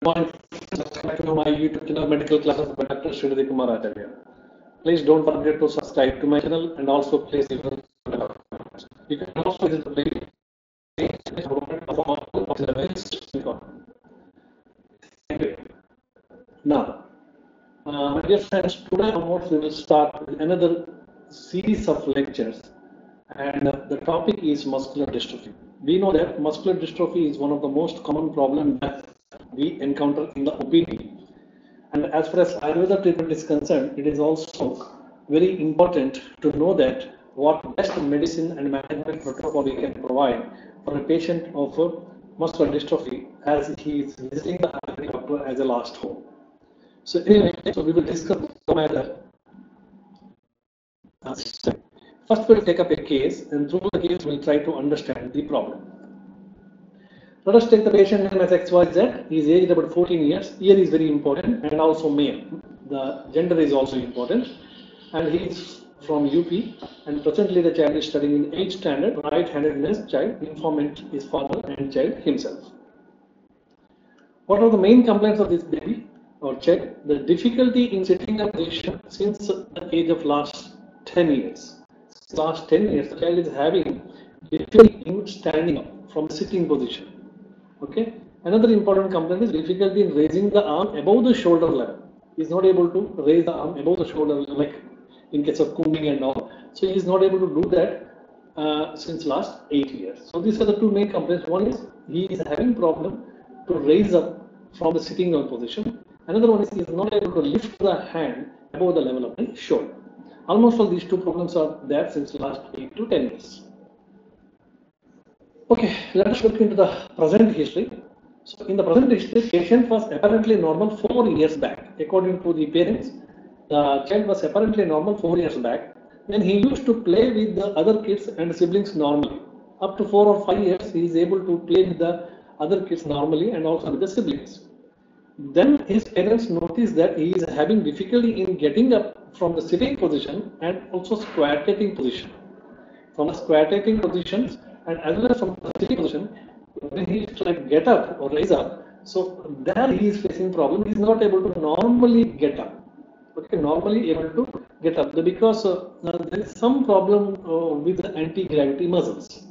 Subscribe to my YouTube channel, Medical Classes by Dr. Sridhar Kumar Acharya. Please don't forget to subscribe to my channel and also please you can also visit the playlist. Thank you. Now, my dear friends, today onwards we will start with another series of lectures, and the topic is muscular dystrophy. We know that muscular dystrophy is one of the most common problems that we encounter in the OPD. And as far as Ayurveda treatment is concerned, it is also very important to know that what best medicine and management protocol we can provide for a patient of muscular dystrophy as he is visiting the Ayurvedic doctor as a last hope. So anyway, so we will discuss the matter. First, we'll take up a case, and through the case, we'll try to understand the problem. Let us take the patient name as XYZ. He is aged about 14 years. Year is very important, and also male. The gender is also important, and he is from UP. And presently, the child is studying in 8th standard. Right-handedness child. Informant is father and child himself. What are the main complaints of this baby or child? The difficulty in sitting up position since the age of last 10 years. Last 10 years, the child is having difficulty in standing up from the sitting position. Okay. Another important complaint is difficulty in raising the arm above the shoulder level. He is not able to raise the arm above the shoulder level, like in case of Kunding and all. So he is not able to do that since last 8 years. So these are the two main complaints. One is he is having problem to raise up from the sitting down position. Another one is he is not able to lift the hand above the level of the shoulder. Almost all these two problems are there since last 8 to 10 years. Okay, let us look into the present history. So in the present history, patient was apparently normal 4 years back. According to the parents, the child was apparently normal 4 years back. Then he used to play with the other kids and siblings normally. Up to 4 or 5 years, he is able to play with the other kids normally and also with the siblings. Then his parents noticed that he is having difficulty in getting up from the sitting position and also squatting position. From the squatting positions and as well as from the sitting position, when he is like get up or raise up, so there he is facing problem. He is not able to normally get up. Okay, normally able to get up because there is some problem with the anti-gravity muscles.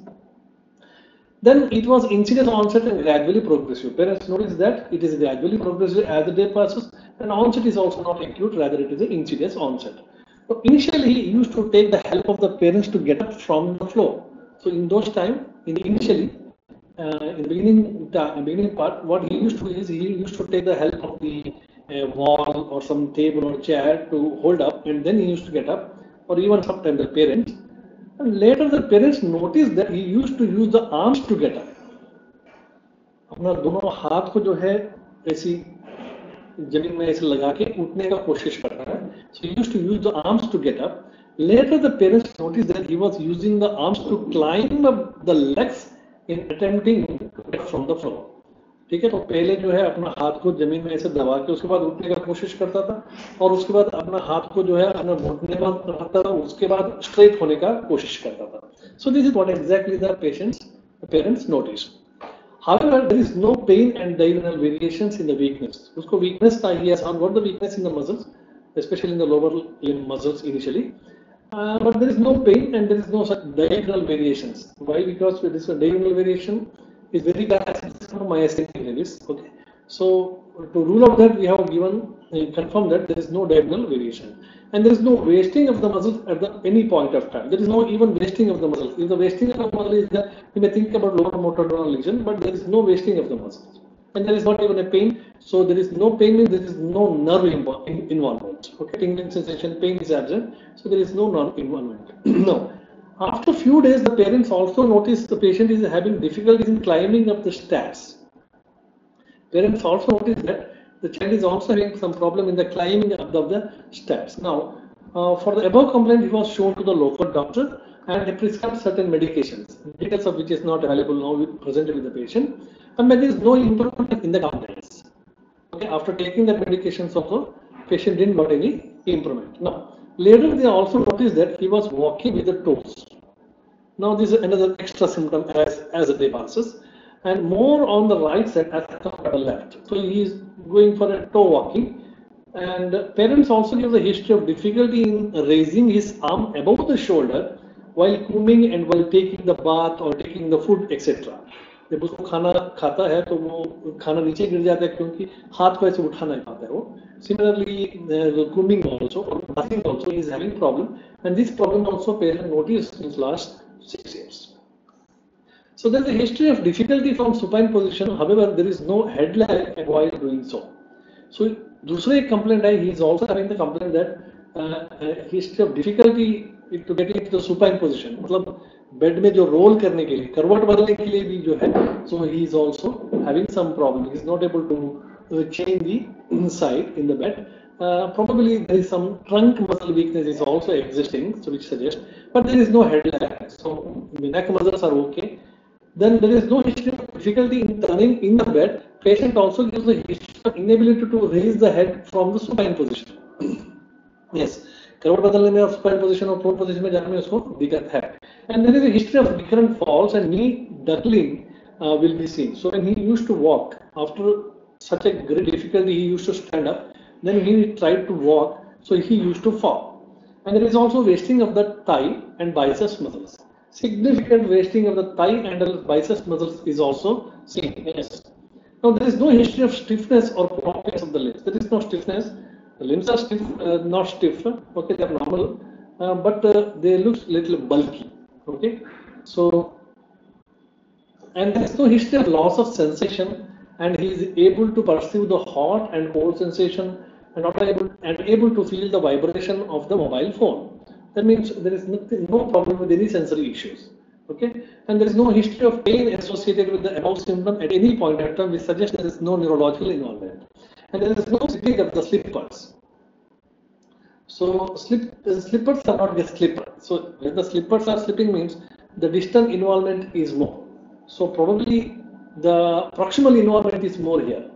Then it was insidious onset and gradually progressive. Parents notice that it is gradually progressive as the day passes, and onset is also not acute, rather it is an insidious onset. So initially he used to take the help of the parents to get up from the floor. So in those time, in the beginning part, what he used to do is he used to take the help of the wall or some table or chair to hold up, and then he used to get up, or even sometimes the parents. And later the parents noticed that he used to use the arms to get up. अपना दोनों हाथ को जो है ऐसी जमीन में ऐसे लगा के उठने का कोशिश कर रहा है. So he used to use the arms to get up. Later the parents noticed that he was using the arms to climb up the legs in attempting to get from the floor. ठीक है, तो पहले जो है अपना हाथ को जमीन में ऐसे दबा के उसके बाद उठने का कोशिश करता था, और उसके बाद अपना हाथ को जो है अपना घुटने पर रखता था, उसके बाद स्ट्रेट होने का कोशिश करता था. So this is what exactly the parents noticed. However, there is no pain and diurnal variations in the weakness. उसको weakness था, he has got the weakness in the muscles, especially in the lower limb muscles initially. But there is no pain and there is no such diurnal variations. Why? Because this diurnal variation is very classic for myasthenia gravis. Okay, so to rule out that, we have confirmed that there is no diurnal variation, and there is no wasting of the muscles at any point of time. There is no even wasting of the muscles. If the wasting of the muscle is there, you may think about lower motor neuron lesion, but there is no wasting of the muscles, and there is not even a pain. So there is no pain means there is no nerve involvement. Okay, tingling sensation, pain is absent, so there is no nerve involvement. No. After a few days, the parents also noticed the patient is having difficulties in climbing up the stairs. Parents also noticed that the child is also having some problem in the climbing up the stairs. Now, for the above complaint, he was shown to the local doctor and he prescribed certain medications, details of which is not available now presented with the patient, and there is no improvement in the complaints. Okay, after taking the medications also, patient didn't got any improvement. Now, later they also noticed that he was walking with the toes. Now this is another extra symptom as the day passes. and more on the right side as compared to the left. So he is going for a toe walking. And parents also give the history of difficulty in raising his arm above the shoulder while combing and while taking the bath or taking the food, etc. जब उसको खाना खाता है तो वो खाना नीचे गिर जाता है क्योंकि हाथ को ऐसे उठा नहीं पाता है वो. Similarly, grooming also or bathing also is having problem, and this problem also parents noticed in last 6 years. So there is a history of difficulty from supine position. However, there is no head lag while doing so. So दूसरा एक complaint है, he is also having the complaint that history of difficulty to get into the supine position. मतलब bed में जो role करने के लिए, करवट बदलने के लिए भी जो है, so he is also having some problem. He is not able to change the inside in the bed. Probably there is some trunk muscle weakness is also existing, so which suggests, but there is no head lag. So the neck muscles are okay. Then there is no history of difficulty in turning in the bed. Patient also gives the history of inability to raise the head from the supine position. Yes, करवट बदलने में और supine position और prone position में जाने में उसको दिक्कत है. And there is a history of recurrent falls and knee duckling will be seen. So when he used to walk, after such a great difficulty, he used to stand up. Then he tried to walk, so he used to fall. And there is also wasting of the thigh and biceps muscles. Significant wasting of the thigh and the biceps muscles is also seen. Yes. Now there is no history of stiffness or prominence of the limbs. There is no stiffness. The limbs are stiff, not stiff. Okay, they are normal, but they look little bulky. Okay, so and there is no history of loss of sensation, and he is able to perceive the hot and cold sensation and able to feel the vibration of the mobile phone. That means there is no problem with any sensory issues. Okay, and there is no history of pain associated with the above symptom at any point in time, which suggests there is no neurological involvement. And there is no slipping of the slippers. So slippers are not just slipper. So when the slippers are slipping means the distal involvement is more. So probably the proximal involvement is more here.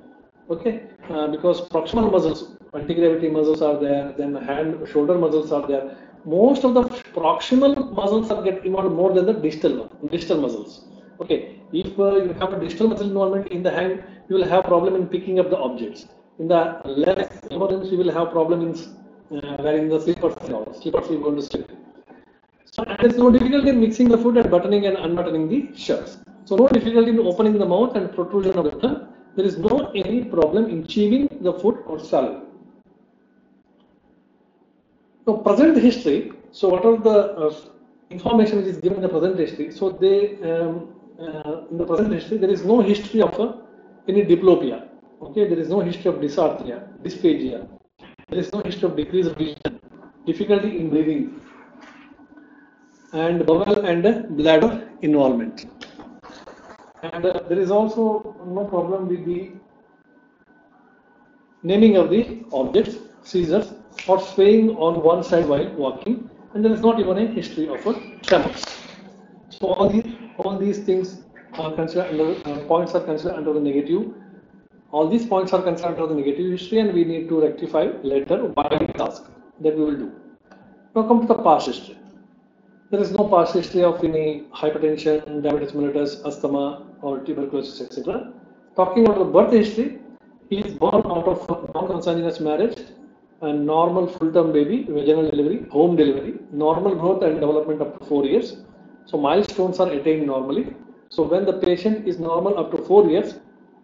Okay, because proximal muscles, anti-gravity muscles are there, then hand, shoulder muscles are there. Most of the proximal muscles are get involved more than the distal muscles. Okay, if you have a distal muscle involvement in the hand, you will have problem in picking up the objects. In the left limbs, you will have problem in wearing the slippers. Slippers will go to slip. So there is no difficulty in mixing the food and buttoning and unbuttoning the shirts. So no difficulty in opening the mouth and protrusion of the tongue. There is no any problem in chewing the food or swallowing. So present history. So what are the information which is given in the present history? So they in the present history there is no history of any diplopia. Okay, there is no history of dysarthria, dysphagia. There is no history of decreased vision, difficulty in breathing, and bowel and bladder involvement. And there is also no problem with the naming of the objects, seizures, or swaying on one side while walking. And there is not even a history of tremors. So all these things are considered under points are considered under the negative. All these points are considered under the negative history, and we need to rectify later while task that we will do. Now come to the past history. There is no past history of any hypertension, diabetes mellitus, asthma, or tuberculosis, etc. Talking about the birth history, he is born out of non-consanguineous marriage, a normal full-term baby, vaginal delivery, home delivery, normal growth and development up to 4 years. So milestones are attained normally. So when the patient is normal up to 4 years,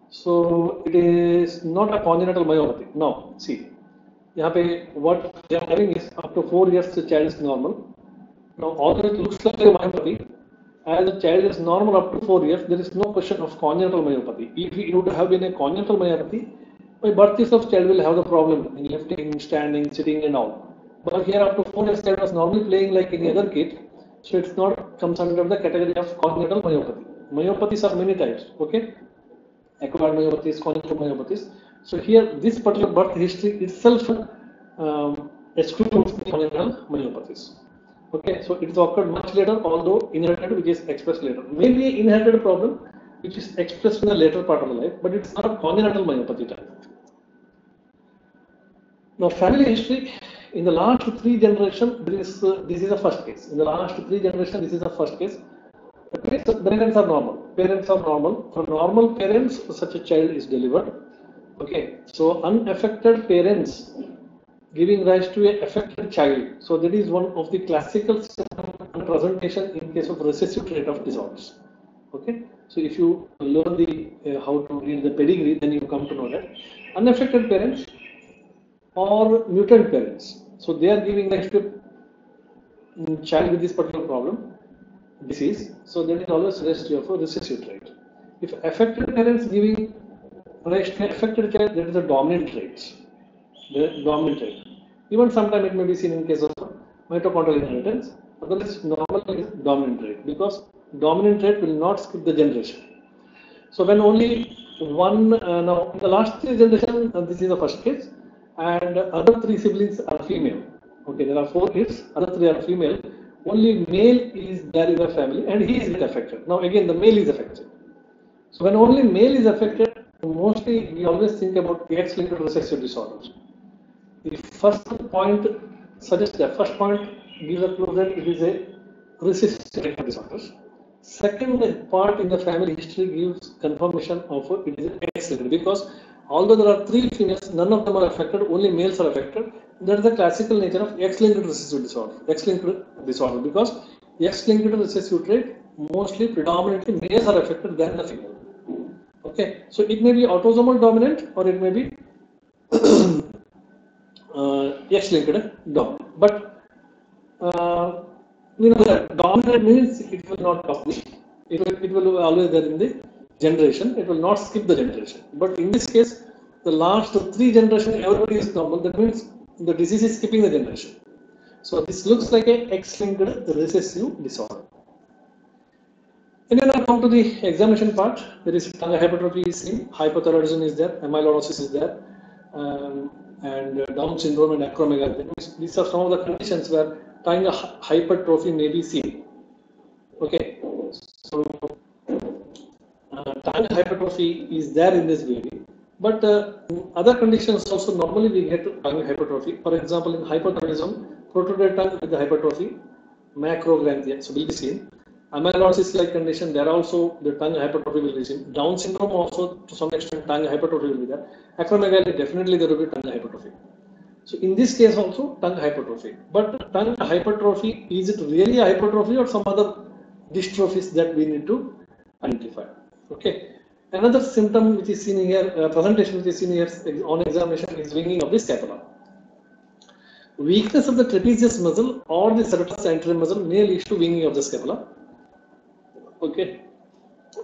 so it is not a congenital myopathy. Now see, यहाँ पे what they are having is up to 4 years the child is normal. Now although it looks like a myopathy, as the child is normal up to 4 years, there is no question of congenital myopathy. If it would have been a congenital myopathy, by birth itself child will have the problem in lifting, standing, sitting and all. But here up to 4 years child was normally playing like any other kid, so it's not comes under the category of congenital myopathy. Myopathies are many types. Okay, acquired myopathies, congenital myopathies. So here this particular birth history itself excludes congenital myopathies. Okay, so it is occurred much later, although inherited, which is expressed later. Maybe an inherited problem which is expressed in the later part of the life, but it's not a congenital myopathy type. Now, family history. In the last 3 generations, this is the first case. In the last 3 generations, this is the first case. The parents are normal. parents are normal. For normal parents, such a child is delivered. Okay, so unaffected parents giving rise to an affected child. So that is one of the classical presentation in case of recessive trait of disorders. Okay, so if you learn the how to read the pedigree, then you come to know that unaffected parents or mutant parents. So they are giving rise to a child with this particular problem, disease. So that is always rescue of a recessive trait. If affected parents giving rise to affected child, that is a dominant trait. The dominant trait. Even sometimes it may be seen in case of mitochondrial inheritance. Otherwise, normally is dominant trait because dominant trait will not skip the generation. So when only one, now in the last three generation, this is the first case, and other three siblings are female. Okay, there are four kids, other three are female. Only male is there in the family, and he is affected. Now again, the male is affected. So when only male is affected, mostly we always think about X-linked recessive disorders. The first point suggests that first point gives a clue that it is a recessive disorders. Second part in the family history gives confirmation of it is X-linked because although there are three females, none of them are affected, only males are affected. That is the classical nature of X-linked recessive disorder. X-linked disorder because X-linked recessive trait mostly predominantly males are affected than the female. Okay, so it may be autosomal dominant or it may be X-linked dominant. But we know that dominant means it will not copy. It will always there in the generation. It will not skip the generation. But in this case, the last three generations, everybody is normal. That means the disease is skipping the generation. So this looks like a X-linked recessive disorder. And then I come to the examination part. There is tongue hypertrophy is seen, hypothyroidism is there, amyloidosis is there, and Down syndrome and acromegaly. These are some of the conditions where tongue hypertrophy may be seen. Okay, so tongue hypertrophy is there in this baby, but other conditions also normally we get tongue hypertrophy. For example, in hypothyroidism, protruder tongue with the hypertrophy, macrogranthia, so will be seen. Amyloidosis-like condition, there also the tongue hypertrophy will be seen. Down syndrome also to some extent tongue hypertrophy will be there. Acromegaly, definitely there will be tongue hypertrophy. So in this case also tongue hypertrophy. But tongue hypertrophy, is it really a hypertrophy or some other dystrophies that we need to identify? Okay. Another symptom which is seen here, presentation which is seen here on examination is winging of the scapula. Weakness of the trapezius muscle or the serratus anterior muscle may lead to winging of the scapula. Okay,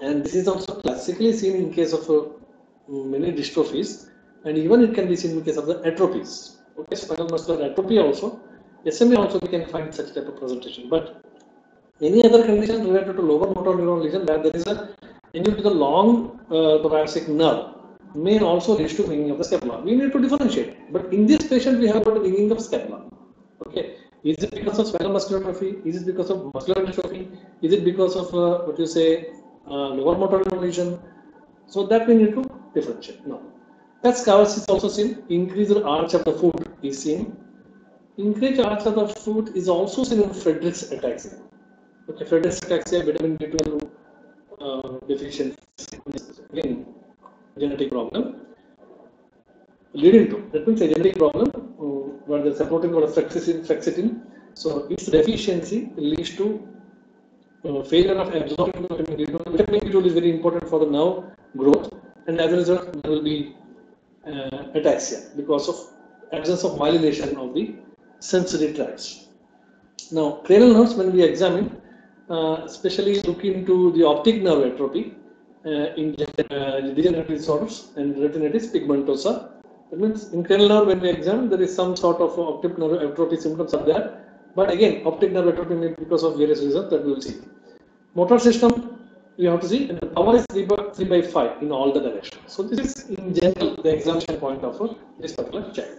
and this is also classically seen in case of many dystrophies, and even it can be seen in case of the atrophies. Okay, spinal muscular atrophy also, SMA also we can find such type of presentation. But any other condition related to lower motor neuron lesion where there is a injury to the long thoracic nerve may also lead to winging of the scapula. We need to differentiate. But in this patient, we have got a winging of scapula. Okay. Is it because of spinal muscular atrophy? Is it because of muscular dystrophy? Is it because of lower motor neuron lesion? So that we need to differentiate. No. That scars is also seen. Increased arch of the foot is seen. Increased arch of the foot is also seen in Friedreich's ataxia. Okay, Friedreich's ataxia, vitamin B12 deficiency, again, genetic problem. Leading to, that means a genetic problem where the supporting called frexatin. So its deficiency leads to failure of absorption of vitamin B12. Vitamin B12 is very important for the nerve growth, and as a result, there will be ataxia because of absence of myelination of the sensory tracts. Now, cranial nerves, when we examine, especially look into the optic nerve atrophy in degenerative disorders and retinitis pigmentosa. That means in cranial nerve, when we examine, there is some sort of optic nerve atrophy symptoms are there. But again, optic nerve atrophy may be because of various reasons that we will see. Motor system, we have to see, and the power is 3 by 5 in all the directions. So this is in general the examination point of this particular child.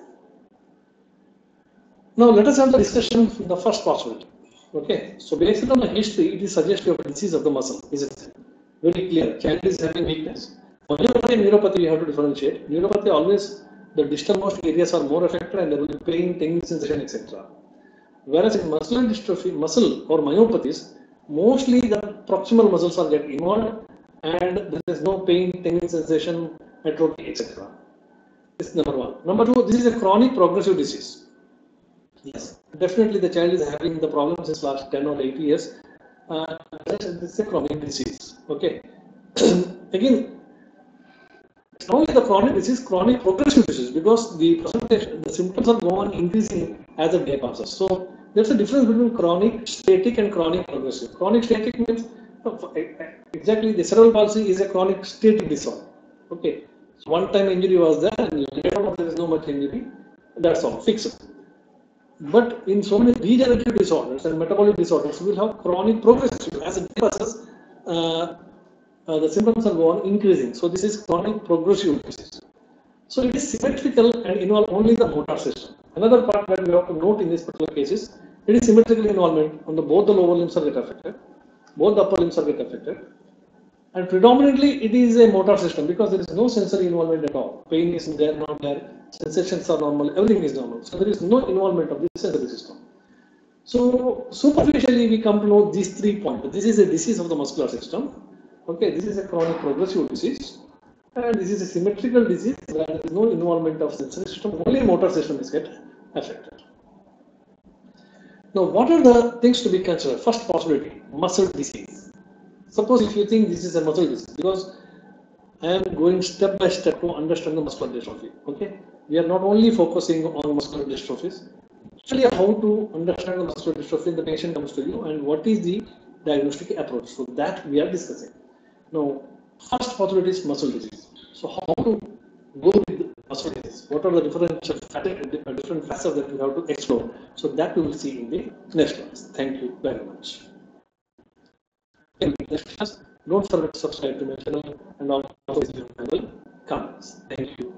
Now let us have the discussion in the first possibility. Okay, so based on the history, it is suggestive of disease of the muscle. Is it very clear? Child is having weakness. Myopathy and neuropathy we have to differentiate. Neuropathy always the distalmost areas are more affected and there will be pain, tingling sensation, etc. Whereas in muscular dystrophy, muscle or myopathies, mostly the proximal muscles are getting involved and there is no pain, tingling sensation, atrophy, etc. This is number one. Number two, this is a chronic progressive disease. Yes, definitely the child is having the problem since last 10 or 8 years. This is a chronic disease. Okay. Again, it's not only the chronic disease, chronic progressive disease, because the percentage, the symptoms are going increasing as the day passes. So there's a difference between chronic static and chronic progressive. Chronic static means exactly the cerebral palsy is a chronic static disorder. Okay. So one time injury was there and later on there is no much injury. That's all, fixed. But in so many degenerative disorders and metabolic disorders, we will have chronic progressive. As it passes, the symptoms are going increasing. So this is chronic progressive disease. So it is symmetrical and involve only the motor system. Another part that we have to note in this particular case is it is symmetrical involvement on the both the lower limbs are get affected, both the upper limbs are get affected, and predominantly it is a motor system because there is no sensory involvement at all. Pain is there, not there, sensations are normal, everything is normal. So there is no involvement of the sensory system. So superficially we come to know these 3 points. This is a disease of the muscular system. Okay, this is a chronic progressive disease. And this is a symmetrical disease where there is no involvement of sensory system, only motor system is get affected. Now, what are the things to be considered? First possibility, muscle disease. Suppose if you think this is a muscle disease, because I am going step by step to understand the muscular dystrophy. Okay, we are not only focusing on muscular dystrophies, actually how to understand the muscular dystrophy. The patient comes to you, and what is the diagnostic approach? So that we are discussing. Now, first possibility is muscle disease. So how to go with muscle disease? What are the different facets that we have to explore? So that we will see in the next class. Thank you very much. In the next class, don't forget to subscribe to my channel and also comments. Thank you.